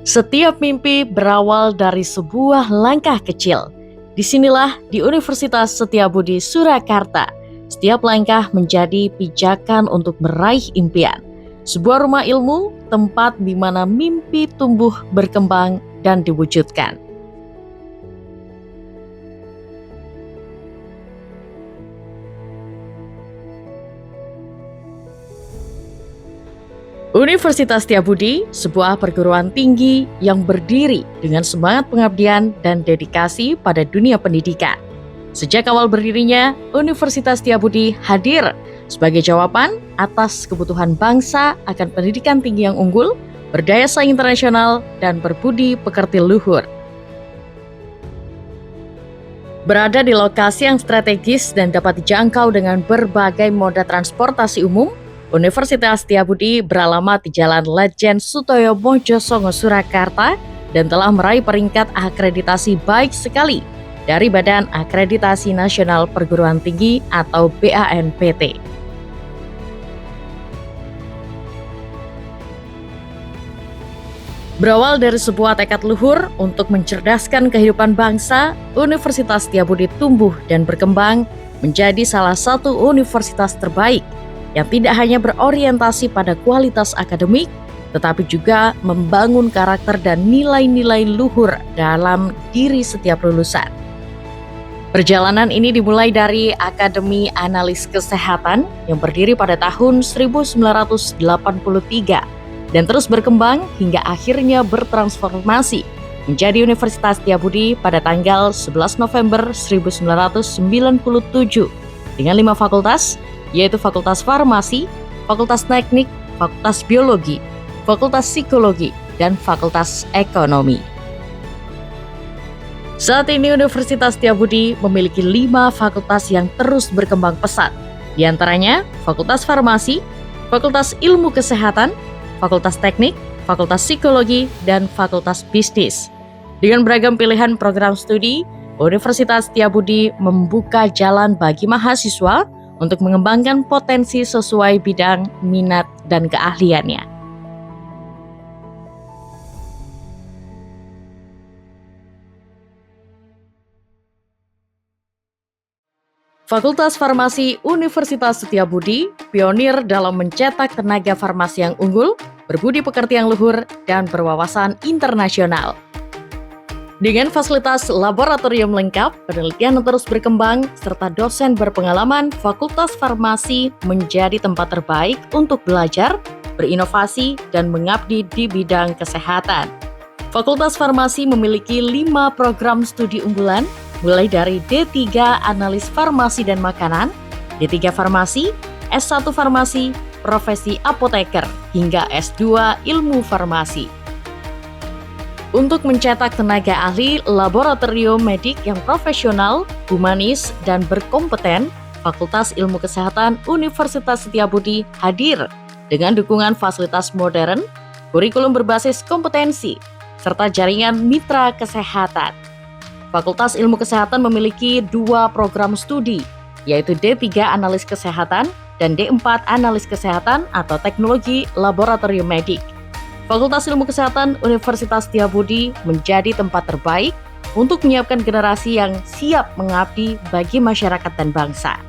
Setiap mimpi berawal dari sebuah langkah kecil. Disinilah di Universitas Setiabudi Surakarta, setiap langkah menjadi pijakan untuk meraih impian. Sebuah rumah ilmu, tempat di mana mimpi tumbuh, berkembang, dan diwujudkan. Universitas Setiabudi, sebuah perguruan tinggi yang berdiri dengan semangat pengabdian dan dedikasi pada dunia pendidikan. Sejak awal berdirinya, Universitas Setiabudi hadir sebagai jawaban atas kebutuhan bangsa akan pendidikan tinggi yang unggul, berdaya saing internasional, dan berbudi pekerti luhur. Berada di lokasi yang strategis dan dapat dijangkau dengan berbagai moda transportasi umum, Universitas Setiabudi beralamat di Jalan Ledjen Sutoyo Mojosongo, Surakarta, dan telah meraih peringkat akreditasi baik sekali dari Badan Akreditasi Nasional Perguruan Tinggi atau BANPT. Berawal dari sebuah tekad luhur untuk mencerdaskan kehidupan bangsa, Universitas Setiabudi tumbuh dan berkembang menjadi salah satu universitas terbaik yang tidak hanya berorientasi pada kualitas akademik, tetapi juga membangun karakter dan nilai-nilai luhur dalam diri setiap lulusan. Perjalanan ini dimulai dari Akademi Analis Kesehatan yang berdiri pada tahun 1983 dan terus berkembang hingga akhirnya bertransformasi menjadi Universitas Setiabudi pada tanggal 11 November 1997 dengan 5 fakultas, yaitu Fakultas Farmasi, Fakultas Teknik, Fakultas Biologi, Fakultas Psikologi, dan Fakultas Ekonomi. Saat ini Universitas Setiabudi memiliki 5 fakultas yang terus berkembang pesat, di antaranya Fakultas Farmasi, Fakultas Ilmu Kesehatan, Fakultas Teknik, Fakultas Psikologi, dan Fakultas Bisnis. Dengan beragam pilihan program studi, Universitas Setiabudi membuka jalan bagi mahasiswa untuk mengembangkan potensi sesuai bidang, minat, dan keahliannya. Fakultas Farmasi Universitas Setiabudi pionir dalam mencetak tenaga farmasi yang unggul, berbudi pekerti yang luhur, dan berwawasan internasional. Dengan fasilitas laboratorium lengkap, penelitian terus berkembang, serta dosen berpengalaman, Fakultas Farmasi menjadi tempat terbaik untuk belajar, berinovasi, dan mengabdi di bidang kesehatan. Fakultas Farmasi memiliki 5 program studi unggulan, mulai dari D3 Analis Farmasi dan Makanan, D3 Farmasi, S1 Farmasi, Profesi Apoteker, hingga S2 Ilmu Farmasi. Untuk mencetak tenaga ahli laboratorium medik yang profesional, humanis, dan berkompeten, Fakultas Ilmu Kesehatan Universitas Setiabudi hadir dengan dukungan fasilitas modern, kurikulum berbasis kompetensi, serta jaringan mitra kesehatan. Fakultas Ilmu Kesehatan memiliki 2 program studi, yaitu D3 Analis Kesehatan dan D4 Analis Kesehatan atau Teknologi Laboratorium Medik. Fakultas Ilmu Kesehatan Universitas Setiabudi menjadi tempat terbaik untuk menyiapkan generasi yang siap mengabdi bagi masyarakat dan bangsa.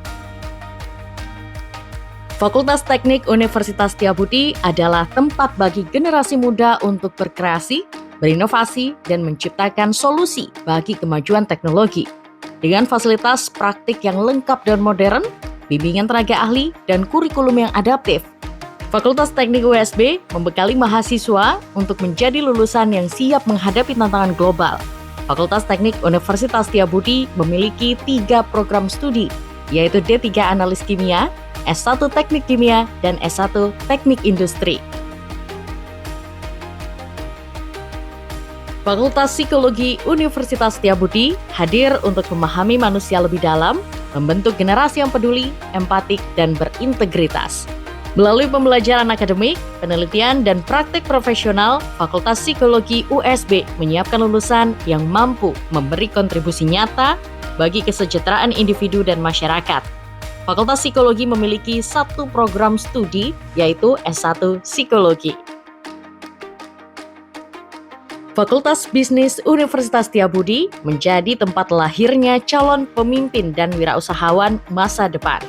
Fakultas Teknik Universitas Setiabudi adalah tempat bagi generasi muda untuk berkreasi, berinovasi, dan menciptakan solusi bagi kemajuan teknologi. Dengan fasilitas praktik yang lengkap dan modern, bimbingan tenaga ahli, dan kurikulum yang adaptif, Fakultas Teknik USB membekali mahasiswa untuk menjadi lulusan yang siap menghadapi tantangan global. Fakultas Teknik Universitas Setiabudi memiliki 3 program studi, yaitu D3 Analis Kimia, S1 Teknik Kimia, dan S1 Teknik Industri. Fakultas Psikologi Universitas Setiabudi hadir untuk memahami manusia lebih dalam, membentuk generasi yang peduli, empatik, dan berintegritas. Melalui pembelajaran akademik, penelitian, dan praktik profesional, Fakultas Psikologi USB menyiapkan lulusan yang mampu memberi kontribusi nyata bagi kesejahteraan individu dan masyarakat. Fakultas Psikologi memiliki 1 program studi, yaitu S1 Psikologi. Fakultas Bisnis Universitas Setiabudi menjadi tempat lahirnya calon pemimpin dan wirausahawan masa depan.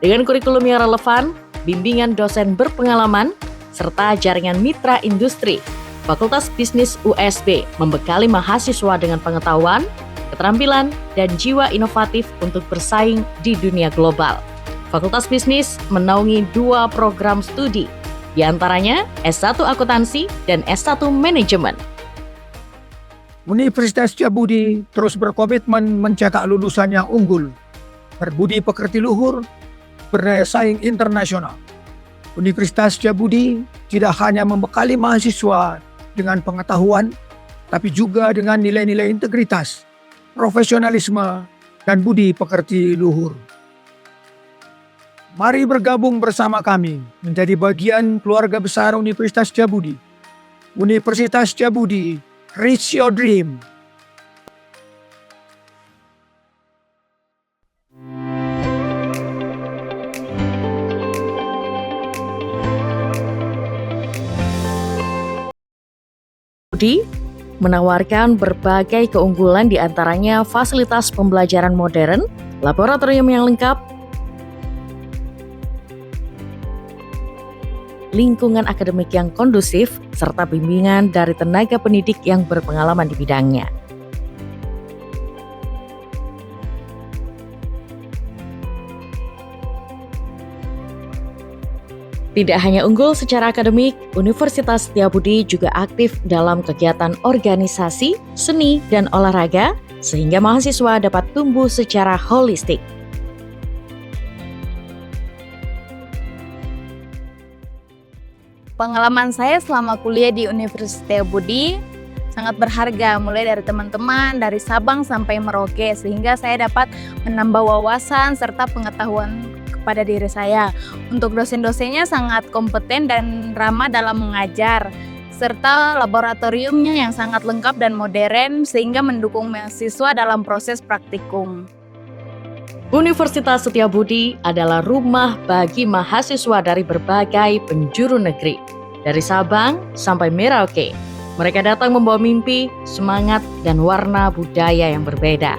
Dengan kurikulum yang relevan, bimbingan dosen berpengalaman, serta jaringan mitra industri, Fakultas Bisnis USB membekali mahasiswa dengan pengetahuan, keterampilan, dan jiwa inovatif untuk bersaing di dunia global. Fakultas Bisnis menaungi 2 program studi, di antaranya S1 Akuntansi dan S1 Manajemen. Universitas Setiabudi terus berkomitmen mencetak lulusan yang unggul, berbudi pekerti luhur, berdaya saing internasional. Universitas Setiabudi tidak hanya membekali mahasiswa dengan pengetahuan, tapi juga dengan nilai-nilai integritas, profesionalisme, dan budi pekerti luhur. Mari bergabung bersama kami menjadi bagian keluarga besar Universitas Setiabudi. Universitas Setiabudi, reach your dream. Menawarkan berbagai keunggulan, di antaranya fasilitas pembelajaran modern, laboratorium yang lengkap, lingkungan akademik yang kondusif, serta bimbingan dari tenaga pendidik yang berpengalaman di bidangnya. Tidak hanya unggul secara akademik, Universitas Setiabudi juga aktif dalam kegiatan organisasi, seni, dan olahraga, sehingga mahasiswa dapat tumbuh secara holistik. Pengalaman saya selama kuliah di Universitas Setiabudi sangat berharga, mulai dari teman-teman dari Sabang sampai Merauke, sehingga saya dapat menambah wawasan serta pengetahuan kepada diri saya. Untuk dosen-dosennya sangat kompeten dan ramah dalam mengajar, serta laboratoriumnya yang sangat lengkap dan modern sehingga mendukung mahasiswa dalam proses praktikum. Universitas Setiabudi adalah rumah bagi mahasiswa dari berbagai penjuru negeri. Dari Sabang sampai Merauke, mereka datang membawa mimpi, semangat, dan warna budaya yang berbeda.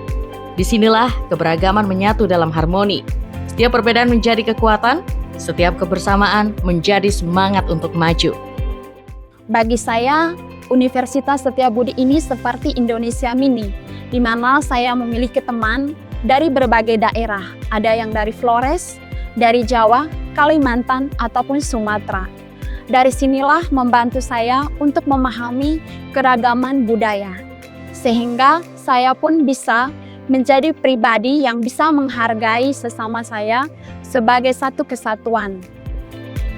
Disinilah keberagaman menyatu dalam harmoni. Setiap perbedaan menjadi kekuatan, setiap kebersamaan menjadi semangat untuk maju. Bagi saya, Universitas Setiabudi ini seperti Indonesia Mini, di mana saya memiliki teman dari berbagai daerah. Ada yang dari Flores, dari Jawa, Kalimantan, ataupun Sumatera. Dari sinilah membantu saya untuk memahami keragaman budaya, sehingga saya pun bisa menjadi pribadi yang bisa menghargai sesama saya sebagai satu kesatuan.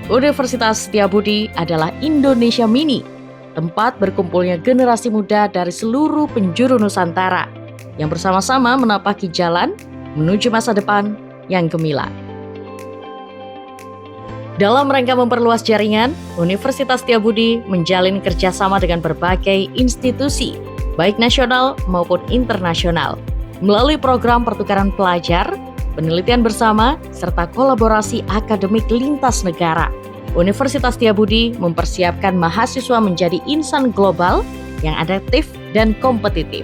Universitas Setiabudi adalah Indonesia Mini, tempat berkumpulnya generasi muda dari seluruh penjuru Nusantara yang bersama-sama menapaki jalan menuju masa depan yang gemilang. Dalam rangka memperluas jaringan, Universitas Setiabudi menjalin kerjasama dengan berbagai institusi, baik nasional maupun internasional, melalui program pertukaran pelajar, penelitian bersama, serta kolaborasi akademik lintas negara. Universitas Setiabudi mempersiapkan mahasiswa menjadi insan global yang adaptif dan kompetitif.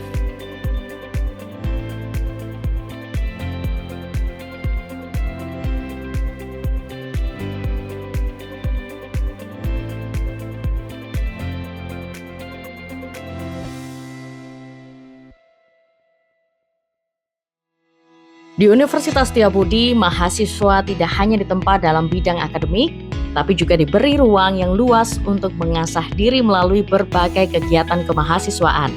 Di Universitas Setiabudi, mahasiswa tidak hanya ditempa dalam bidang akademik, tapi juga diberi ruang yang luas untuk mengasah diri melalui berbagai kegiatan kemahasiswaan.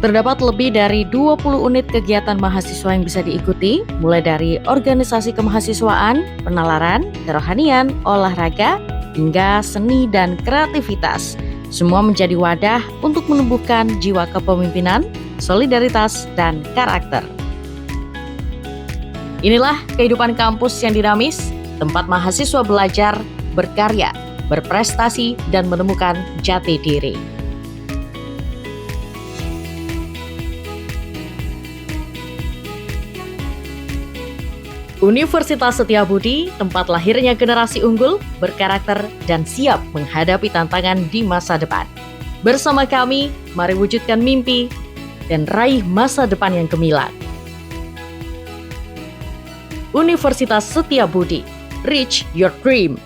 Terdapat lebih dari 20 unit kegiatan mahasiswa yang bisa diikuti, mulai dari organisasi kemahasiswaan, penalaran, kerohanian, olahraga, hingga seni dan kreativitas. Semua menjadi wadah untuk menumbuhkan jiwa kepemimpinan, solidaritas, dan karakter. Inilah kehidupan kampus yang dinamis, tempat mahasiswa belajar, berkarya, berprestasi, dan menemukan jati diri. Universitas Setiabudi, tempat lahirnya generasi unggul, berkarakter, dan siap menghadapi tantangan di masa depan. Bersama kami, mari wujudkan mimpi dan raih masa depan yang gemilang. Universitas Setiabudi, reach your dream.